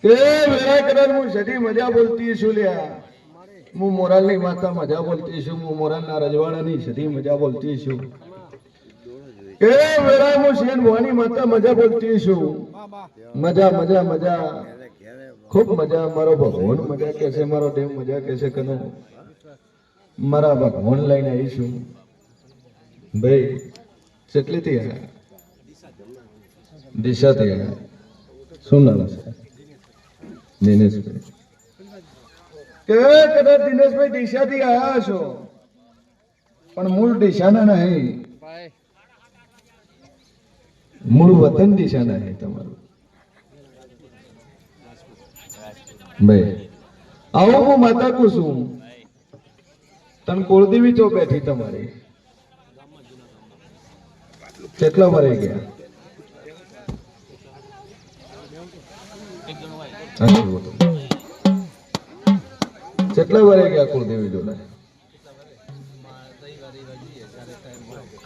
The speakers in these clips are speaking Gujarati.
કે વેરા કદાચ હું સધી મજા બોલતી છું લ્યા હું મોરાલની માતા મજા બોલતી છું હું મોરાલના રજવાડાની સધી મજા બોલતી છું કે વેરા હું શેન ભવાની માતા મજા બોલતી છું મજા મજા મજા ખૂબ મજા મારો ભગવાન મજા કે છે મારો દેવ મજા કે છે કનો મારા ભગવાન લઈને આવીશું ભાઈ કેટલીથી આવ્યા દિશાથી આવ્યા શું નામ છે દિનેશભાઈ કે કદાચ દિનેશભાઈ દિશાથી આવ્યા છો પણ મૂળ દિશાના નહીં મૂળ વતન દિશાના નહીં તમારું ભાઈ આવો હું માતા કુસુમ તન કુળદેવી ચો બેઠી તમારી કેટલા વરે ગયા કેટલા વરે ગયા કુળદેવી જોડે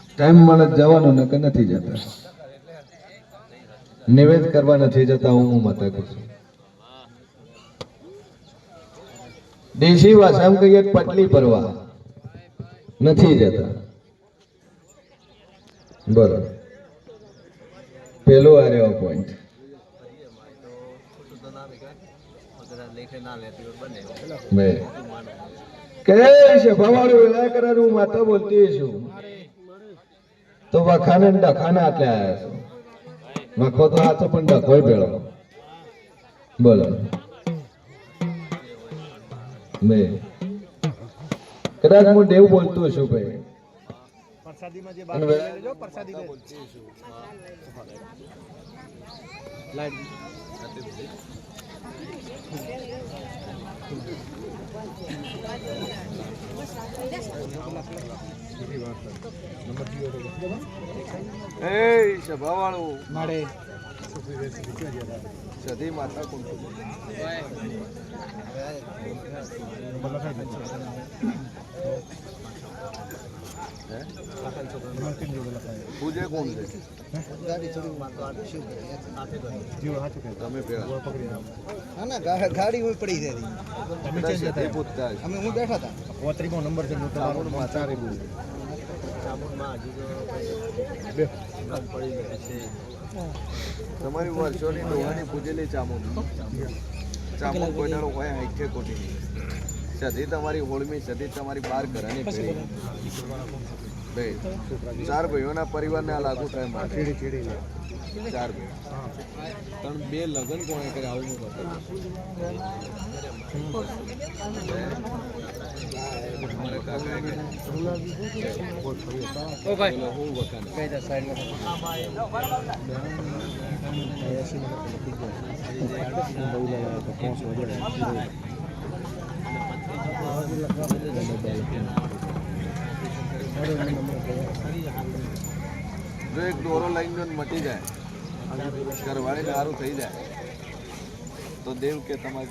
ટાઈમ મળે જવાનો ને કે નથી જતા નિવેદ કરવા નથી જતા હું માતા કહું છું દેશી ભાષામાં કહીએ પટલી પરવા નથી જતા બરોબર પેલો આર્યો પોઈન્ટ કે સભાવાળું વેલા કરાર હું માતા બોલતી છું તો વખાને ડખાના આટલે આવ્યા છો વખો તો હાથો પણ ડખોય ભેળો બોલો મેં કદાચ હું દેવ બોલતો છું ભાઈ પ્રસાદીમાં જે બાર લેજો પ્રસાદી બોલતી છું લાઈટ એ સભાવાળું મારે સધી માતા કોણ પૂજે કોણ છે ગાડી હોય પડી જાય અમે હું બેઠા હતા પોત્રીમો નંબર છે તમારી વર્ષોની ડોહાની પૂજેલી ચામુંડ ચામુંડ કોઈનારો હોય હાઈકે કોટી સધી તમારી હોળમી સધી તમારી બાર ઘરાની પેઢી ભાઈ ચાર ભાઈઓના પરિવારને આ લાગુ થાય મારે ચાર ભાઈ પણ બે લગ્ન કોણે કરે આવું હું જો એક દોરો લઈને મટી જાય ઘરવાળી સારું થઈ જાય તો દેવ કે તમારે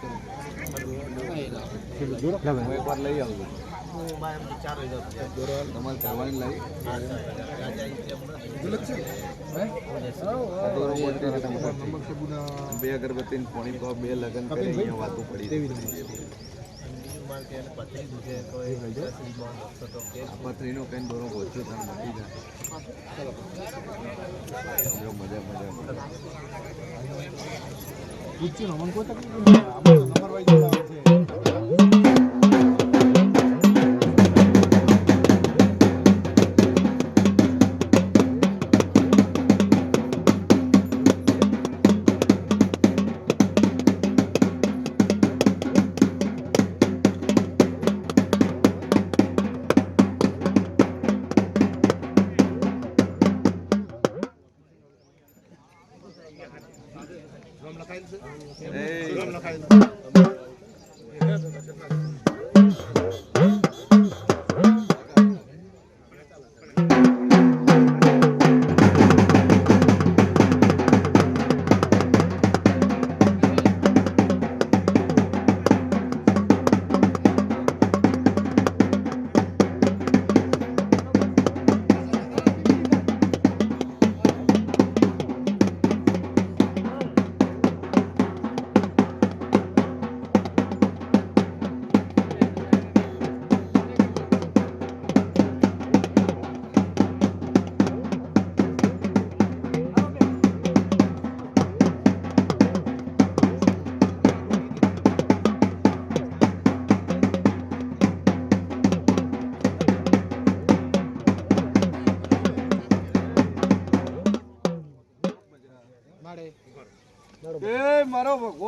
હું એકવાર લઈ આવજો તમારે ઘરવાળી લઈ બે અગરબત્તી પોણી બે લગ્ન કરી અહીંયા વાતો પડી પથરીનો કઈ દોરો પહોંચ્યો તમે મટી જાય મજા મજા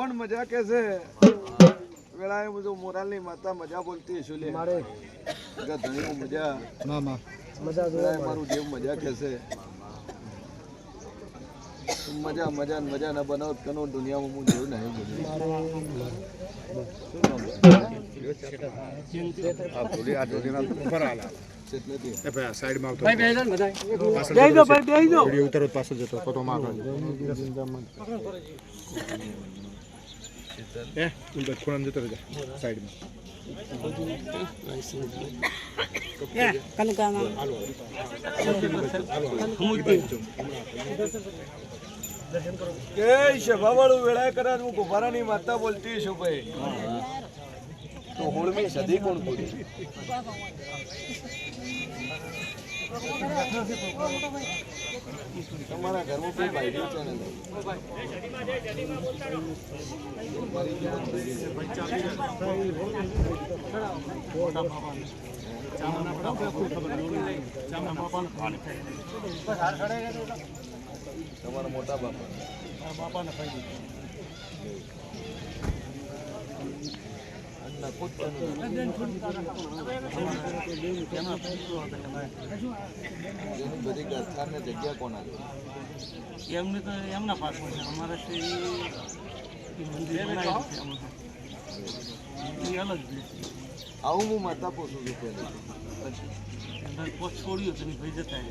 કોણ મજા કે છે વેળાએ બધું મોરાલની માતા મજા બોલતી શું લે મારે ધણી મજા મામા મજા મારું દેવ મજા કે છે મજા મજા મજા ના બનાવ કનો દુનિયામાં હું જેવું નહીં બધું સભાવાળું વેળાએ કદાચ હું કુંભારાની માતા બોલતી છું ભાઈ તો હોળમી સદી કોણ બોલી તમારા ઘરમાં કોઈ બાયડી છે ને તમારા મોટા બાપા બધી ગરખાને જગ્યા કોના એમને તો એમના પાસમાં છે અમારા છે એ મંદિર બનાવ્યું છે એ અલગ છે આવું હું માતા પૂછું છું પહેલા પોત છોડ્યું તો ભાઈ જતા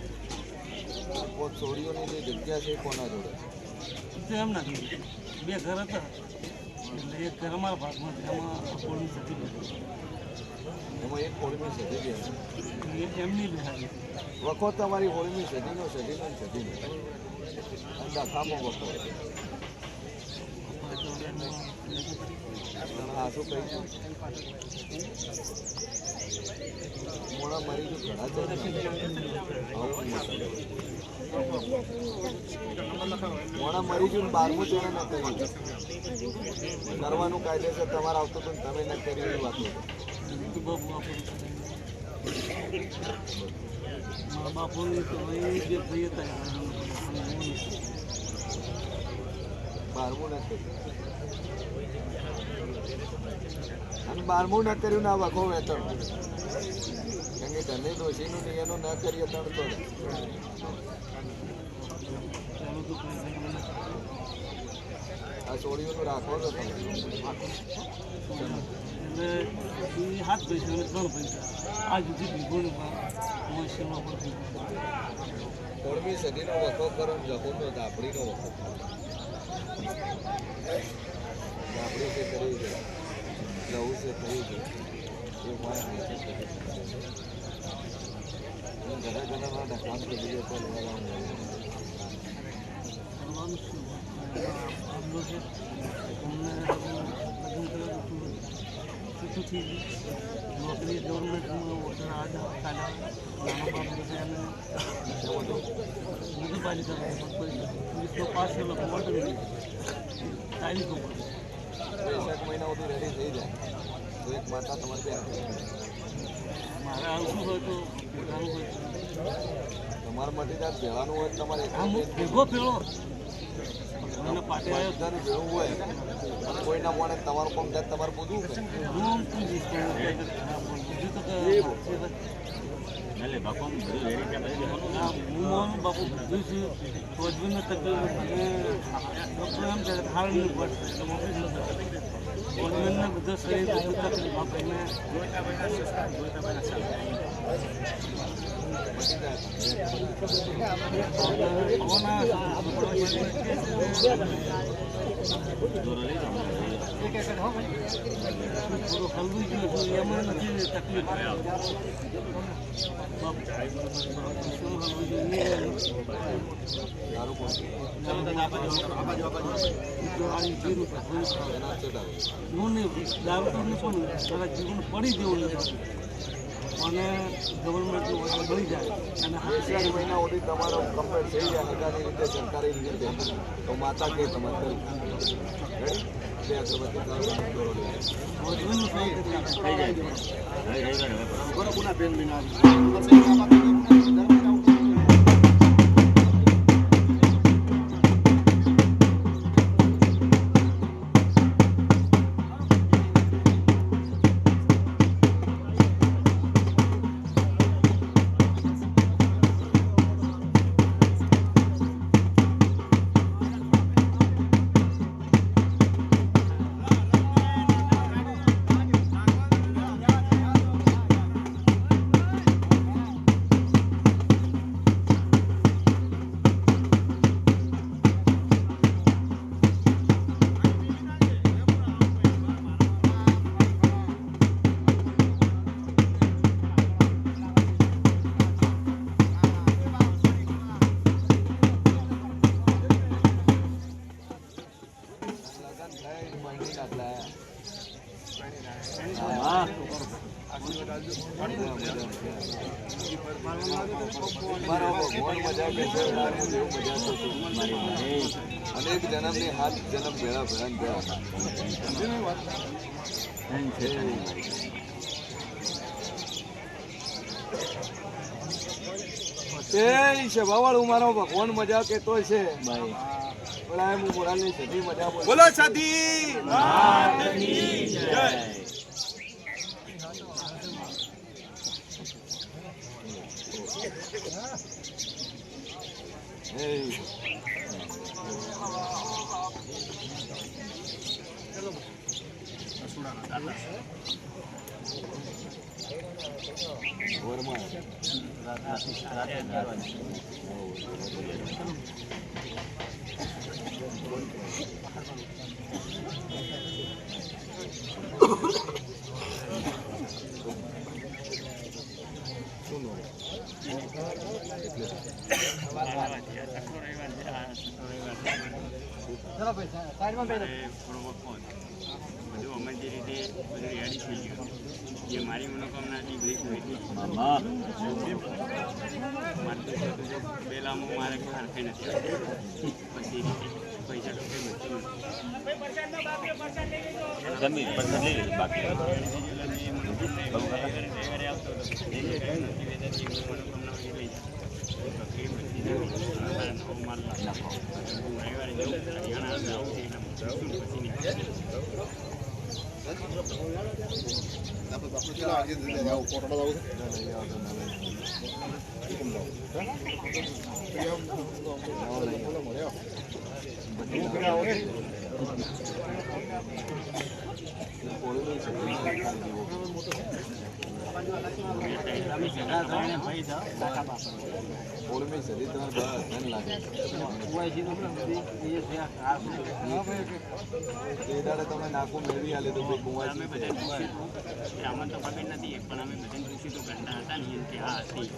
પોત છોડીઓની જે જગ્યા છે એ કોના જોડે તો એમના જોડે બે ઘર હતા એટલે એક ઘર અમારા ભાગમાં છે એમાં કોળની સતી એમાં એક હોળમી સદી છે એમની બેહાડી વખો તમારી હોળમી સદીનો સદીનો દાખામાં વખો હા શું કહી મોડા મારી જો ઘણા મોડા મરી ગયું 12મું જણે ન કર્યું કરવાનું કાયદેસર તમારે આવતું હતું તમે ન કર્યું એવી વાત મા બાપોની તો એ જે ભાઈ હતા 12મું ન કર્યું અને 12મું ન કર્યું ને આ વખો વેતન કેમ કે ધની દોષીનું એનું ન કરીએ તણ તો આ છોડીઓનું રાખો તો તમે એટલે એ 7 પૈસા અને 3 પૈસા આ જુદી ભીગોનું મશીનમાં પણ હોળમી સદીનો વખો કરો જખોનો ધાપડીનો વખો ધાપડી છે કરી છે લવું છે કરી છે એ ઘણા ઘણા કામ કરી દીધો તો કરવાનું શું આમનો છે અમને લગ્ન કરેલું છૂટું થઈ ગયું નોકરી ગવર્મેન્ટમાં ઓર્ડર કાલે નાના બાપ બધા એને નગરપાલિકા પોલીસનો પાસ થયેલો ઓર્ડર તારીખો પર 1 મહિના સુધી રેડી થઈ જાય તો એક માતા તમારે ત્યાં મારે આવતું હોય તો ભેગાનું હોય તમારા માટે ત્યાં ભેળાનું હોય તમારે આમ ભેગો પેલો મને પાટે આવ્યો બધાનું ભેળું હોય કોઈના મોડે તમારું કામ જાય તમારે પૂછવું કે હું પૂછીશ બીજું તો હું માનું બાપુ બધું છું ફોજવીને તકલીફ મને ડૉક્ટર એમ કહે હાલ નહીં પડશે એટલે મોકલી ફોજવીને બધું શરીર બધું તકલીફ આપણને હલવી ગયું એમાં નથી તકલીફ દારૂ પણ મારા જીવન પડી દેવું અને ગવર્મેન્ટનું ઓર્ડર મળી જાય અને 4 મહિના સુધી તમારો કમ્પ્લીટ થઈ જાય હગાની રીતે સરકારી રીતે તો માતા કે તમારે રેડી મારો ભગવાન મજા કે છે મારી જેવું મજા તો છું અનેક જન્મની હાથ જન્મ ભેળા ભેળા સભાવાળું મારો ભગવાન મજા કેતો છે બોલાય હું મોરાલની સધી મજા બોલો સધી મારી મનોકામના પેલા મારે ખારખી નથી પછી પૈસા ઓળમી સદી તમારે ધ્યાન લાગે એ દાડે તમે નાખું મેળવી આલે તો કુંવાજી આમાં તો પકડ નથી પણ અમે બધા પૂછ્યું તો ઘરના હતા ને કે હા હતી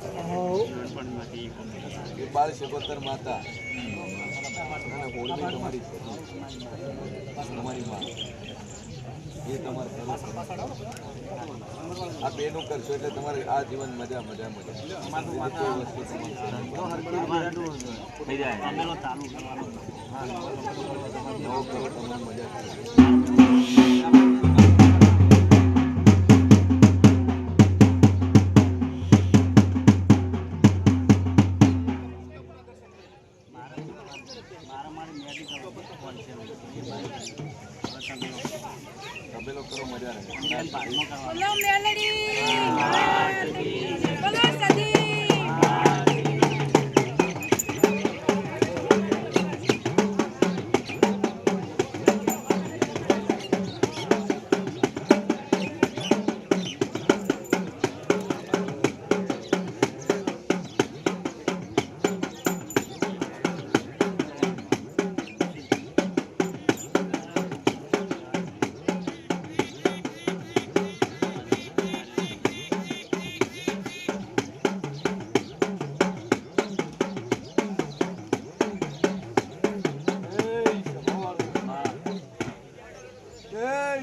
એ 1276 માતા ઓળમી તમારી તમારી માં એ તમારે આ બેનું કરશો એટલે તમારે આ જીવન મજા મજા મજા કોઈ વસ્તુ તમારે મજા તબેલો કરો મજા રહે બોલો મેલડી બોલો સદી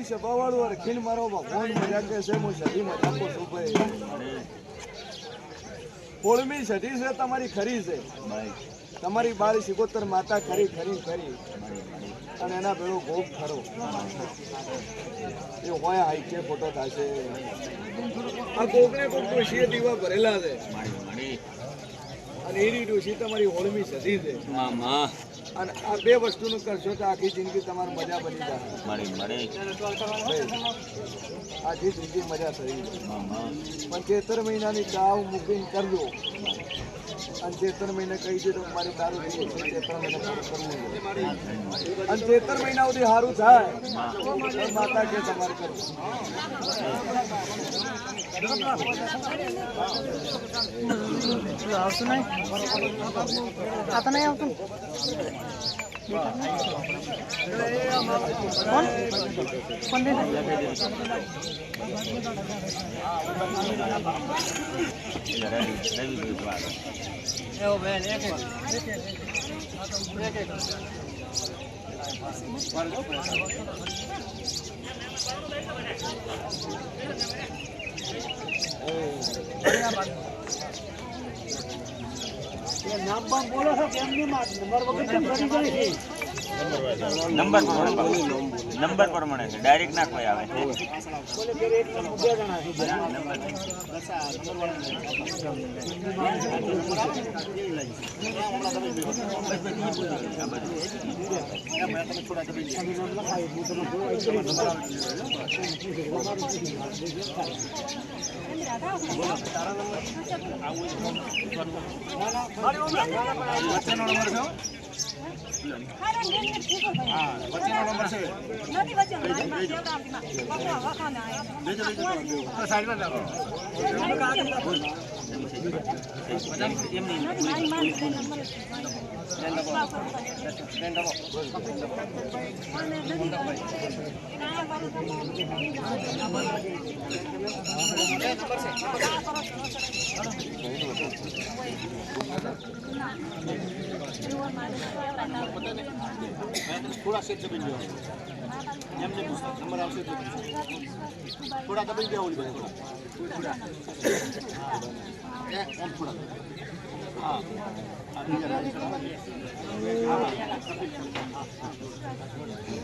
સભાવાળું અરખીન મારો ભગવાન મજા કે છે હું સધી મજા કો છું ભાઈ કોળમી સધી છે તમારી ખરી છે તમારી 1276 માતા ખરી ખરી ખરી અને એના પેલો ભોગ ખરો એ હોય હાઈકે ફોટો થશે આ કોકને કોક ડોશીએ દીવા ભરેલા છે અને એની ડોશી તમારી હોળમી સધી છે અને આ બે વસ્તુનું કરશો તો આખી જિંદગી તમારી મજા બની જાય આખી જિંદગી મજા થઈ પણ 73 મહિનાની ચાવ મૂકીને કરજો અને 73 મહિને કહી દીધું મારી તારું થઈ 73 મહિને પૂરું કરવું અને 73 મહિના સુધી સારું થાય માતા કે તમારે કરવું આવતું નહીં आता नहीं આવતું कौन दे નામ બામ બોલો છો કેમ નહીં નંબર વગર કેમ કરી જાય છે નંબર પ્રમાણે છે ડાયરેક્ટ ના કોઈ આવે બોલે ફેર એક નંબર બે જણા છે થોડા સેટ દબાઈ ગયો એમ જે નંબર આવશે થોડા દબાઈ ગયા ઓલી થોડા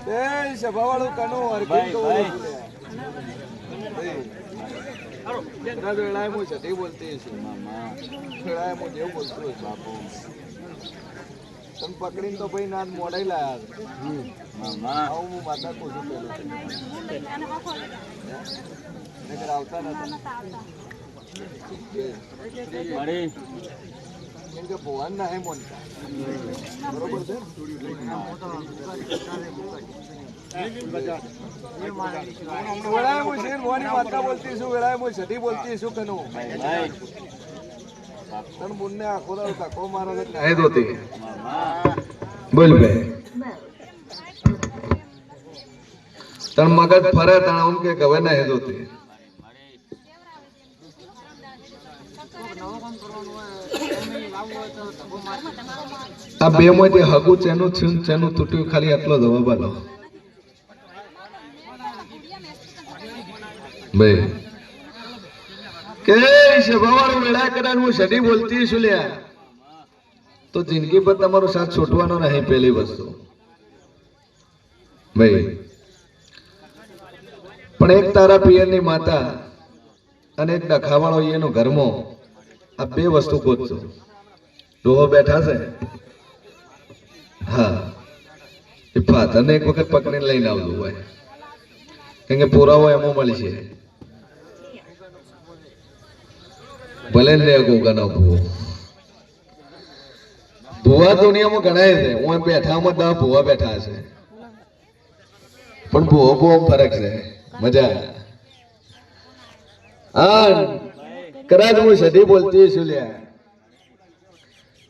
એ સભાવાળું કનો અરબી તો વેળાએ હું સટી બોલતી છું વેળાએ હું જેવું બોલતું હોય બાપુ તમે પકડીને તો ભાઈ ના મોડાઈ લાયા આવું હું માતા પૂછું પેલું આવતા નથી કેમ કે ભગવાન ના હે મોનતા બરોબર છે વેળાએ હું શેર મોની માતા બોલતી છું વેળાએ હું સટી બોલતી છું કનું તન મુન્ને આખો દાવ કાકો મારો હે દોતી બોલ બે તન મગજ ફરે તણ આમ કે ગવે ના હે દોતી આ બે માંથી હગું ચેનું થયું ચેનું તૂટ્યું ખાલી આટલો જવાબ આલો ભાઈ કે સભાવાળું વેળા કદાચ હું સડી બોલતી છું લ્યા તો જિંદગી પર તમારો સાથ છોડવાનો નહીં પહેલી વસ્તુ ભાઈ પણ એક તારા પિયરની માતા અને એક ડખાવાળો એનો ઘરમાં આ બે વસ્તુ ગોતજો ડોહો બેઠા છે હા એ ફાધરને એક વખત પકડીને લઈને આવતું હોય કેમ કે પુરાવો એમાં મળશે ભલે ને ગોગાનો ભૂવો ભૂવા દુનિયામાં ગણાય છે હું બેઠામાં 10 ભૂવા બેઠા છે પણ ભૂવો બહુ ફરક છે મજા હા કદાચ હું સડી બોલતી છું લ્યા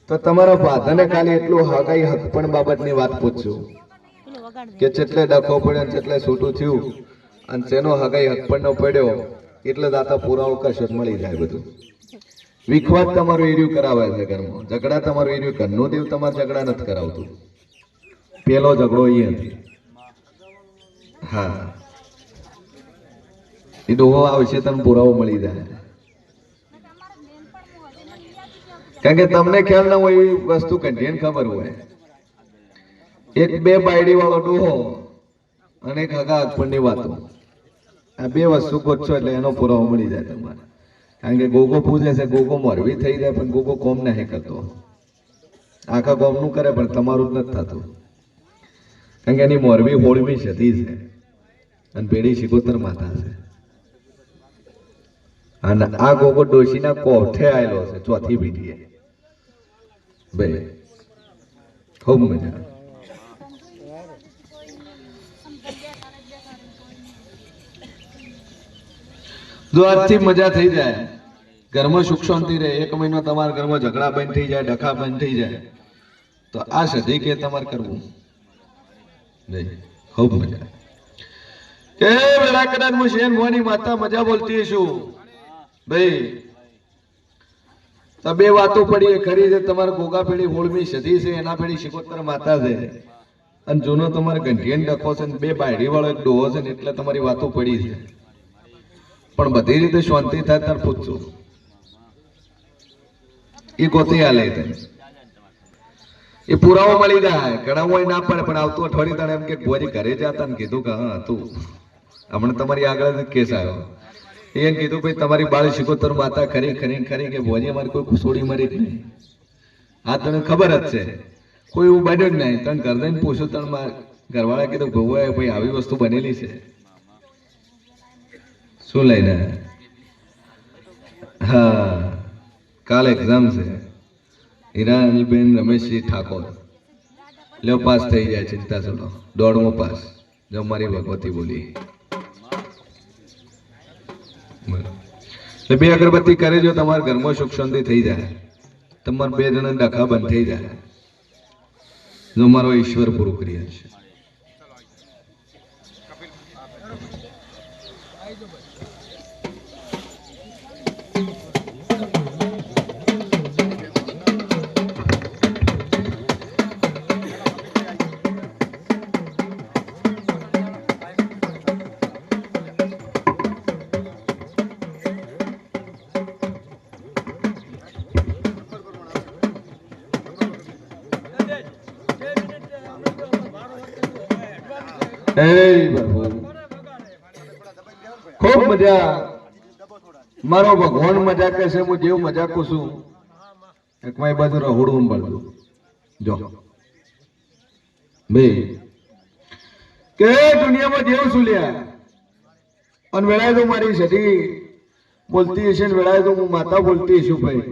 તો તમારા ફાધરને ખાલી એટલું હગાઈ હક પણ બાબતની વાત પૂછજો કે જેટલે ડખો પડ્યો જેટલે છૂટું થયું અને જેનો હગાઈ હક પણ ન પડ્યો એટલે દાતા પુરાવો કશો મળી જાય બધું વિખવાદ તમારું એર્યું કરાવે છે ઘરમાં ઝઘડા તમારું એર્યું ઘરનું દેવ તમારે ઝઘડા નથી કરાવતું પેલો ઝઘડો એ હતી હા એ ડોહો આવશે તમને પુરાવો મળી જાય કારણ કે તમને ખ્યાલ ના હોય એવી વસ્તુ કંઠીને ખબર હોય એક બે બાયડી વાળો ડોહો અને એક હગા અગપણની વાતો આ બે વસ્તુ ગોતશો એટલે એનો પુરાવો મળી જાય તમારે કારણ કે ગોગો પૂજે છે ગોગો મોરવી થઈ જાય પણ ગોગો કોમ નહીં કરતો આખા કોમનું કરે પણ તમારું જ નથી થતું કારણ કે એની મોરવી હોળવી જતી છે અને પેઢી શિકોતર માતા છે અને આ ગોગો ડોશીના કોઠે આવેલો છે ચોથી પેઢીએ ભાઈ ખૂબ મજા જો આજથી મજા થઈ જાય ઘરમાં સુખ શાંતિ રહે 1 મહિનો તમારા ઘરમાં ઝઘડા બંધ થઈ જાય ડખા બંધ થઈ જાય તો આ સદી કે તમારે કરવું નહીં ખૂબ મજા કે વેળા કદાચ હું શેન મોની માતા મજા બોલતી છું ભાઈ તો બે વાતો પડી ખરી છે તમારા ગોગા પેઢી હોળમી સદી છે એના પેઢી શિકોતર માતા છે અને જૂનો તમારે ગંઠિયાને ડખો છે ને બે બાયડી વાળો એક ડોહો છે ને એટલે તમારી વાતો પડી છે. પણ બધી રીતે શાંતિ થાય ત્યારે પૂછજો, એ ગોતી હાલે તને એ પુરાવો મળી જાય. ઘણા હોય ના પડે પણ આવતું અઠવાડિયે તાણે એમ કે ભુવાજી ઘરે જતા ને કીધું કે હા હતું હમણાં તમારી આગળ જ કેસ આવ્યો. એ કીધું ભાઈ તમારી બાળ શિકોતર માતા ખરી ખરી ખરી કે ભુવાજી અમારે કોઈ કુસોડી મરી જ નહીં. આ તને ખબર જ છે કોઈ એવું બન્યું જ નહીં. તને ઘર જઈને પૂછ્યું તને ઘરવાળા કીધું ભુવાએ ભાઈ આવી વસ્તુ બનેલી છે. શું લઈને? હા કાલ એક્ઝામ છે. હિરાનલબેન રમેશજી ઠાકોર લ્યો પાસ થઈ જાય, ચિંતા છોડો. 1.5મો પાસ. જો મારી ભગવતી બોલી એટલે 2 અગરબત્તી કરી જો તમારા ઘરમાં સુખ શાંતિ થઈ જાય. તમારા 2 જણા ડખા બંધ થઈ જાય. જો મારો ઈશ્વર પૂરું કરી છે. ખૂબ મજા. મારો ભગવાન મજા કરશે, હું જેવું મજા કરું છું. એક મારી બાજુ રહોડું પડતું જો ભાઈ કે દુનિયામાં જેવું શું લ્યા અને વેળાય તો મારી સધી બોલતી હશે ને વેળાય તો હું માતા બોલતી છું. ભાઈ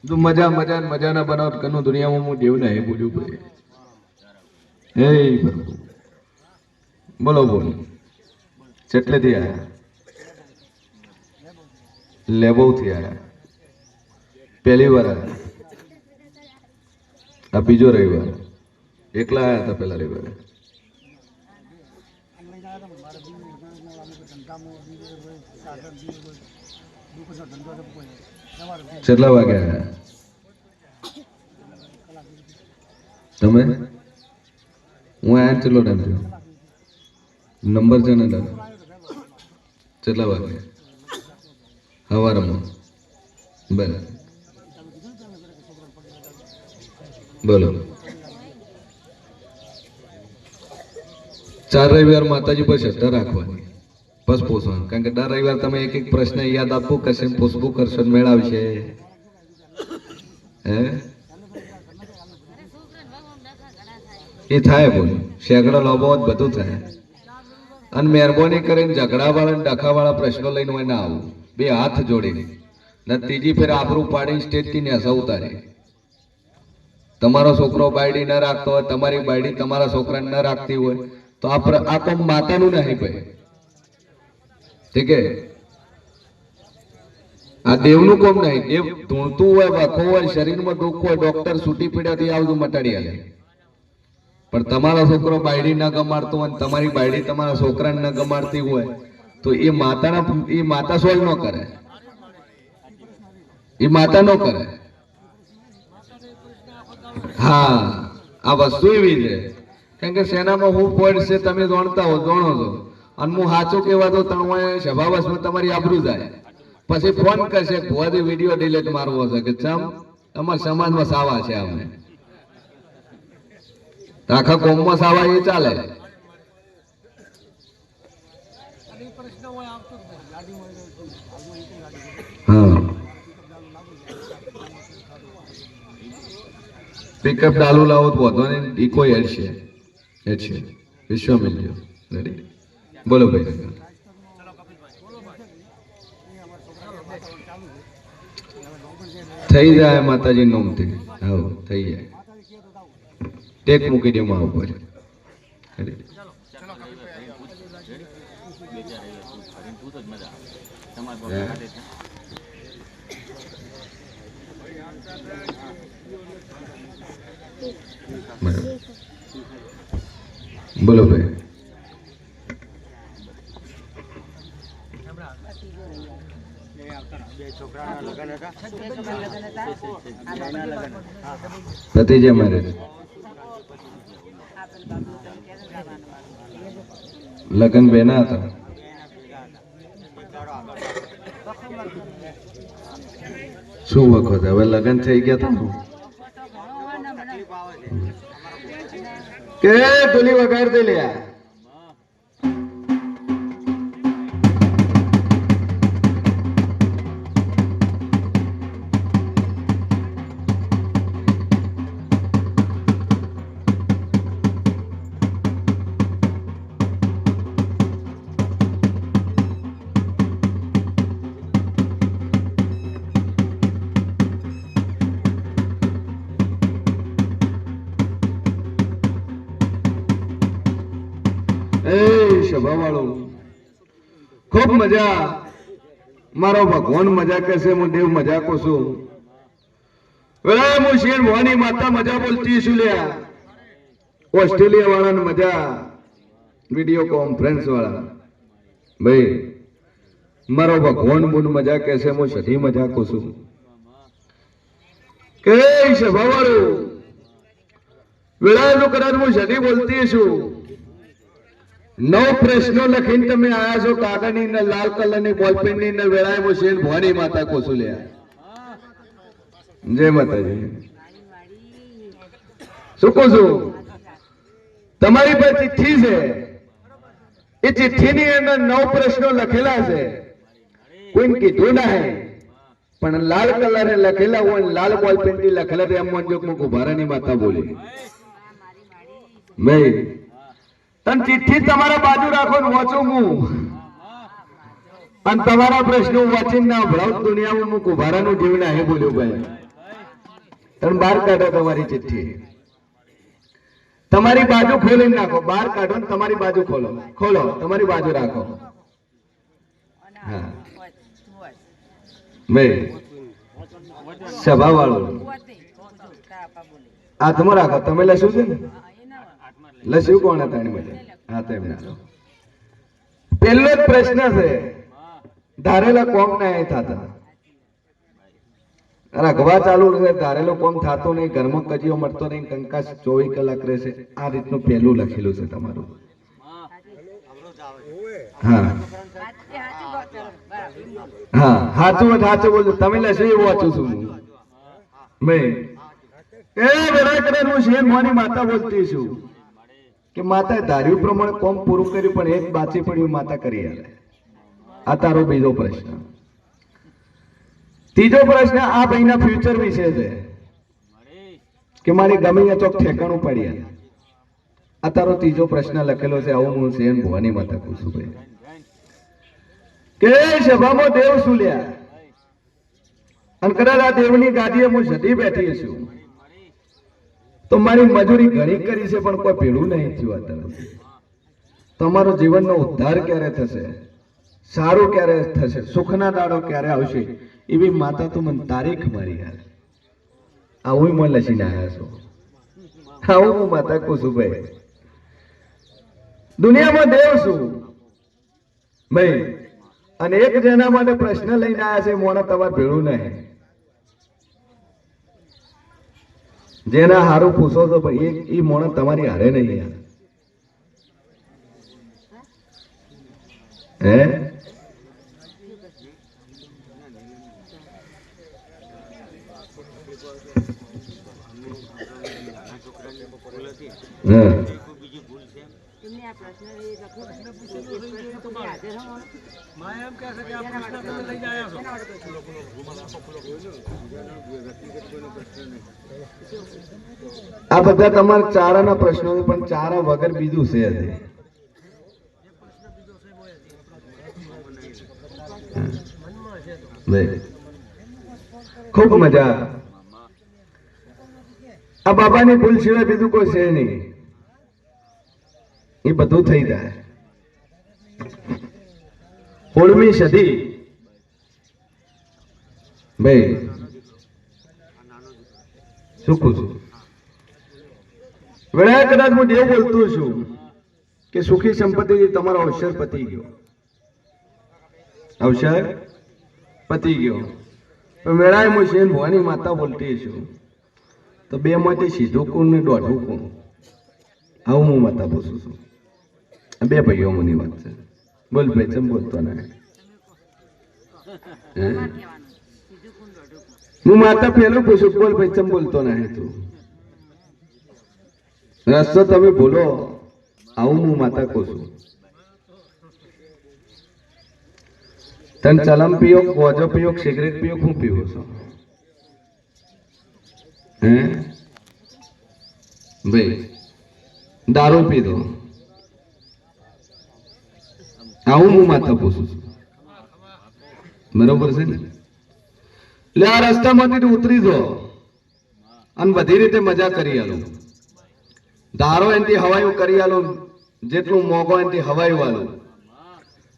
તું મજા મજા મજા ના બનાવ કનું દુનિયામાં હું જેવું નહીં બોલ્યું ભાઈ. બોલો બોલો કેટલેથી આવ્યા? લેબોથી આવ્યા. પહેલી વાર આવ્યા. આ બીજો રવિવાર. એકલા આવ્યા હતા પેલા રવિવારે. કેટલા વાગે આવ્યા તમે? હું આયા ચલો ટાઈમ થયો? નંબર છે ને તારો? કેટલા વાગે? સવારમાં. બરાબર બોલો. 4 રવિવાર માતાજી પર શ્રદ્ધા રાખવાની, બસ પૂછવાનું. કારણ કે દર રવિવાર તમે એક એક પ્રશ્ન યાદ આપવું કરશે, પૂછવું કરશો, મેળવશે. હે એ થાય બોલ શેકડો લોબો બધું થાય. અને મહેરબાની કરીને ઝઘડા વાળા ડખા વાળા પ્રશ્નો લઈને હોય ના આવું. 2 હાથ જોડીને ને ત્રીજી ફેર આબરૂ પાડીને સ્ટેજથી ને ઉતારે. તમારો છોકરો બાયડી ન રાખતો હોય, તમારી બાયડી તમારા છોકરાને ન રાખતી હોય તો આ કોમ માતાનું નહીં ભાઈ. ઠીક હે? આ દેવનું કોમ નહીં. દેવ ધૂણતું હોય, વખો હોય, શરીરમાં દુઃખ હોય, ડોક્ટર છૂટી પીડાથી આવતું મટાડી આલે. પણ તમારો છોકરો બાયડી ન ગમાડતો હોય, તમારી બાયડી તમારા છોકરાને ન ગમાડતી હોય તો એ માતા સોલ્વ ન કરે. એ માતા ન કરે. હા આ વસ્તુ એવી છે. કારણ કે સેનામાં હું પોઈન્ટ છે તમે જાણતા હો, જાણો છો. અને હું સાચું કહેવા તો તમે સભાવશમાં તમારી આબરૂ જાય. પછી ફોન કરશે ભુવાજી વિડીયો ડિલીટ મારવો છે કે ચમ અમારા સમાજમાં સાવા છે. અમે આખા કોમમાં સાવા એ ચાલે. હા પિકઅપ ડાલુ લાવો તો વધો ને ઇકો હેડશે વિશ્વ મિલ્યો. રેડી બોલો ભાઈ. થઈ જાય માતાજી નોમથી. હા થઈ જાય. ટેક મૂકી દે માં ઉપર. બોલો ભાઈ. ભતીજા મારે લગન બેના હતા. શું વખત હવે લગન થઈ ગયા હતા કે ઢોલી વગાડ દે લ્યા. સભાવાળો ખૂબ મજા. મારો ભગવાન મજા કરશે, હું દેવ મજા કરું. હું શેર ભવાની માતા મજા બોલતી છું લ્યા. ઓસ્ટ્રેલિયા વાળાને મજા, વિડીયો કોન્ફરન્સ વાળા ભાઈ. મારો ભગવાન મને મજા કહેશે, હું સધી મજા કરું. કે સભાવાળો વેળાનું કદાચ હું સધી બોલતી છું. 9 પ્રશ્નો લખીને તમે આયા છો કાગળની ને લાલ કલરની બોલપેનની ને વેળાએ મોશેન ભવાની માતા કોસુલ્યા. જય માતાજી. શું કહું છું? તમારી પર ચિઠ્ઠી છે, એ ચિઠ્ઠીની અંદર 9 પ્રશ્નો લખેલા છે. કોઈને કીધું નહીં, પણ લાલ કલરે લખેલા હોય, લાલ બોલપેનથી લખેલા એમ મંજો હું કુભારાની માતા બોલી. ભાઈ તન ચિઠ્ઠી તમારા બાજુ રાખો ને વાંચું હું, અને તમારા પ્રશ્નો વાંચીને ના ભરાવ દુનિયામાં હું કુભારાનું જીવના હે બોલ્યો ભાઈ. તને બહાર કાઢો તમારી ચિઠ્ઠી, તમારી બાજુ ખોલીને નાખો. બહાર કાઢો ને તમારી બાજુ ખોલો, ખોલો તમારી બાજુ રાખો. હા ભાઈ સભા વાળો હાથમાં રાખો. તમે લસ્યું છે ને? લસ્યું કોણ હતા એની માટે? હા તો એમને પહેલો જ પ્રશ્ન છે, ધારેલા કોમ ના થતા. રખવા ચાલુ રહે, ધારેલો કોમ થતો નહીં, ઘરમાં કજીઓ મળતો નહીં, કંકાસ 24 કલાક રહેશે. આ રીતનું પહેલું લખેલું છે તમારું. હા હા સાચું સાચું બોલજો. તમે લસ્યું એવું વાંચું છું હું ભાઈ. એ બરાબર હું શેર મોની માતા બોલતી છું કે માતાએ ધાર્યું પ્રમાણે કોમ પૂરું કર્યું, પણ એક બાચી પડ્યું માતા કરી આલે. આ તારો બીજો પ્રશ્ન. ત્રીજો પ્રશ્ન આ ભાઈના ફ્યુચર વિશે છે કે મારી ગમે ચોક ઠેકાણું પડી આલે. આ તારો ત્રીજો પ્રશ્ન લખેલો છે. આવું હું શેર ભવાની માતા કહું છું ભાઈ. કે સભામાં દેવ શું લ્યા, અને કદાચ આ દેવની ગાદીએ હું સધી બેઠી છું તો મારી મજૂરી ઘણી કરી છે, પણ કોઈ ભેળું નહીં થયું. અત્યારે તમારો જીવનનો ઉદ્ધાર ક્યારે થશે, સારું ક્યારે થશે, સુખના દાડો ક્યારે આવશે, એવી માતા તો મને તારીખ મારી યાર. આવું મને લસીને આવ્યા છો. આવું હું માતા કહું છું ભાઈ. દુનિયામાં દેવ શું ભાઈ, અને એક જેના માટે પ્રશ્ન લઈને આવ્યા છે, મોણા તમારે ભેળું નહીં. જેના હારું પૂછો તો ભાઈ એ મોણસ તમારી હારે નહીં યાર. હે આ બધા તમારા ચારાના પ્રશ્નો, પણ ચારા વગર બીજું છે. ખૂબ મજા. આ બાબાની ભૂલ સિવાય બીજું કોઈ છે નહીં. એ બધું થઈ જાય. 16મી સદી ભાઈ શું કહું છું? વેળાએ કદાચ હું દેવ બોલતો છું કે સુખી સંપત્તિ તમારો અવસર પતી ગયો, અવસર પતી ગયો. પણ વેળાએ હું શેર ભવાની માતા બોલતી છું તો 2 માંથી સીધું કોણ ને દોઢું કોણ? આવું હું માતા પૂછું છું. આ બે ભાઈઓ મુની વાત છે. બોલ ભાઈ ચમ બોલતો ને હે? હું માતા પેલું પૂછું બોલ ભાઈ ચમ બોલતો નહીં તું રસ્તો તમે બોલો આવું હું માતા કહું છું. તને ચલમ પીઓ ગોજો પીઓ સિગરેટ પીઓ હું પીવો છો હે ભાઈ દારૂ પીધો આવું હું માતા પૂછું છું બરોબર છે ને એટલે આ રસ્તામાંથી ઉતરી જો અને બધી રીતે મજા કરી આલો ધારો એનથી હવાયું કરી આલો જેટલું મોગો એનથી હવાયું આલું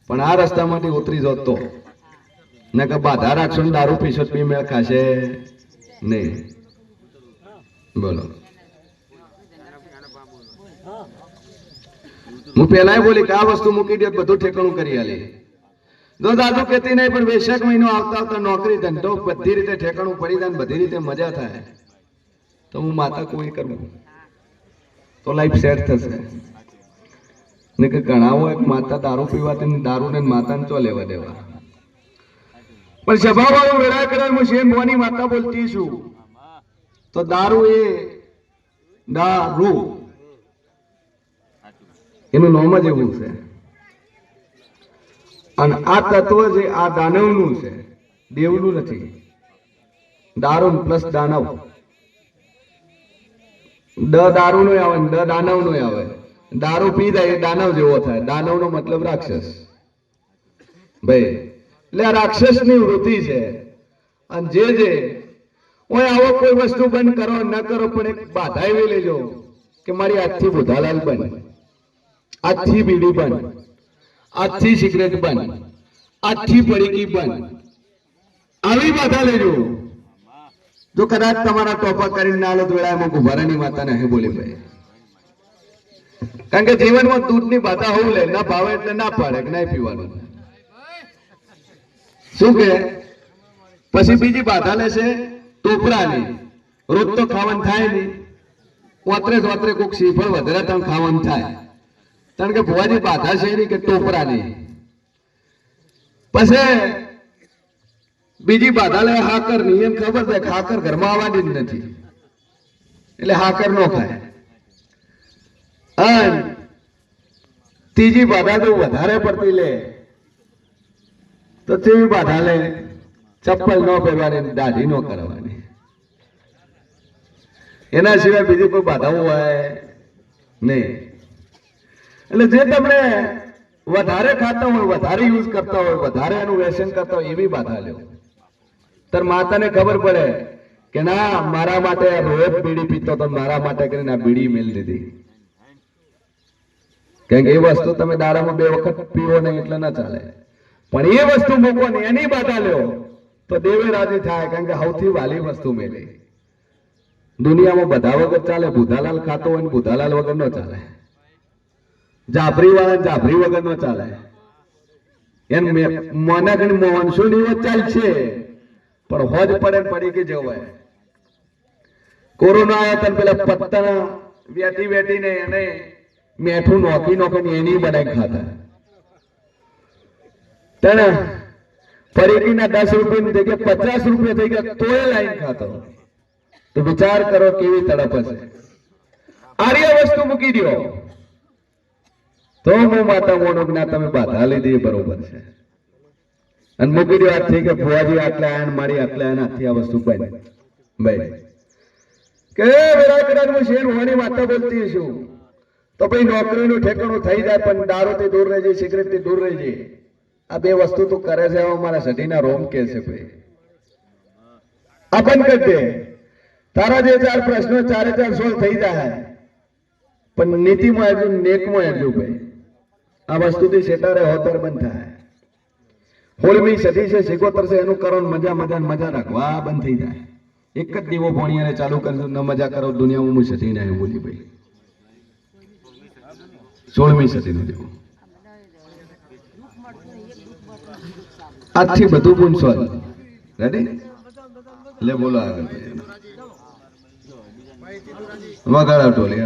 પણ આ રસ્તામાંથી ઉતરી જો તો ને કે બાધા રાખશો ને દારૂ પીશો પી મેળ ખાશે નહીં બોલો હું પેલા બોલી કે આ વસ્તુ મૂકી દે બધું ઠેકાણું કરી આલી જો દાદુ કહેતી નહીં પણ વૈશાખ મહિનો આવતા આવતા નોકરી ધંધો બધી રીતે ઠેકાણું પડી જાય બધી રીતે મજા થાય તો હું માતા કોઈ કરું તો લાઈફ સેટ થશે ને કે ઘણાઓ એક માતા દારૂ પીવાથી દારૂ ને માતાને ચો લેવા દેવા પણ સ્વભાવ વાળું વેળા કરાર હું શેન ભવાની માતા બોલતી છું તો દારૂ એ દારૂ એનું નામ જ એવું છે અને આ તત્વ જે આ દાનવનું છે દેવનું નથી દારૂ પ્લસ દાનવ દ દારૂ નો આવે દ દાનવ નો આવે દારૂ પી જાય એ દાનવ જેવો થાય દાનવ નો મતલબ રાક્ષસ ભાઈ એટલે આ રાક્ષસ ની વૃત્તિ છે અને જે ઓય આવો કોઈ વસ્તુ બંધ કરો ન કરો પણ એક બાધા એવી લેજો કે મારી આજથી બુધાલાલ બન આજથી બીડી બન આજથી સિગરેટ બન આજથી પડીકી બન આવી બાધા લેજો જો કદાચ તમારા ટોપા કરીને ના લો તો વેળામાં ગુભારાની માતા ને બોલી ભાઈ કારણ કે જીવનમાં દૂધની બાધા હોવું લે ના ભાવે એટલે ના પાડે કે નહીં પીવાનું શું કે પછી બીજી બાધા લેશે ટોપરાની રોજ તો ખાવાનું થાય નહીં ઓતરે કોઈક શ્રીફળ વધારે તમે ખાવાનું થાય કારણ કે ભુવાજી બાધા છે નહીં કે ટોપરાની પછી બીજી બાધા લે હાકર ની એમ ખબર છે હાકર ઘરમાં આવવાની જ નથી એટલે હાકર નો ખાય અને ત્રીજી બાધા તો વધારે પડતી લે તો તેવી બાધા લે ચપ્પલ ન પહેરવાની દાઢી ન કરવાની એના સિવાય બીજી કોઈ બાધાઓ હોય નહીં એટલે જે તમને વધારે ખાતા હોય વધારે યુઝ કરતા હોય વધારે એનું વ્યસન કરતા હોય એવી બાધા લ્યો તાર માતાને ખબર પડે કે ના મારા માટે રોજ બીડી પીતો તો મારા માટે કરીને આ બીડી મેલ દીધી કારણ કે એ વસ્તુ તમે દાડામાં 2 વખત પીવો નહીં એટલે ના ચાલે પણ એ વસ્તુ મૂકો ને એની બાધા લ્યો તો દેવે રાજી થાય કારણ કે સૌથી વાલી વસ્તુ મેલી દુનિયામાં બધા વગર ચાલે બુધાલાલ ખાતો હોય ને બુધાલાલ વગર ન ચાલે જાફરી વાળા જાફરી વગર નો ચાલે એમ મોના ગણ મોહનસુ ની વાત ચાલશે પણ હોજ પડે પડી કે જવાય કોરોના આયા તને પેલા પત્તા વેટીને એને મેઠું નોખી એની બનાવી ખાતા તને પરીકીના 10 રૂપિયાની જગ્યાએ 50 રૂપિયા થઈ ગયા તોય લાઈન ખાતો તો વિચાર કરો કેવી તડપ હશે આર્ય વસ્તુ મૂકી દો તો હું માતા મોનો ના તમે બાધા લીધી બરોબર છે અને મૂકી દો વાત થઈ કે ભુવાજી આટલા આયન મારી આટલા આયન આથી આ વસ્તુ બની ભાઈ કે વિરાટરાજ હું શેર હોવાની માતા બોલતી છું તો ભાઈ નોકરીનું ઠેકાણું થઈ જાય પણ દારૂથી દૂર રહેજે સિગરેટથી દૂર રહેજે આ બે વસ્તુ તું કરે છે મારા સઢીના રોમ કે છે ભાઈ આ બંધ કરી દે તારા જે 4 પ્રશ્નો 4 સોલ્વ થઈ જાય પણ નીતિમાં આવજો નેકમાં આવજો ભાઈ આ વસ્તુથી સેટારે હોતર બંધ થાય 16મી સદી છે 77 છે એનું કરો મજા રાખવા બંધ થઈ જાય એક જ દીવો ભોણિયાને ચાલુ કરજો ન મજા કરો દુનિયામાં હું સદી ને બોલી ભાઈ 16મી સદીનો દીવો આજથી બધું પૂછો રેડી લે બોલો આગળ વગાડા ટોલી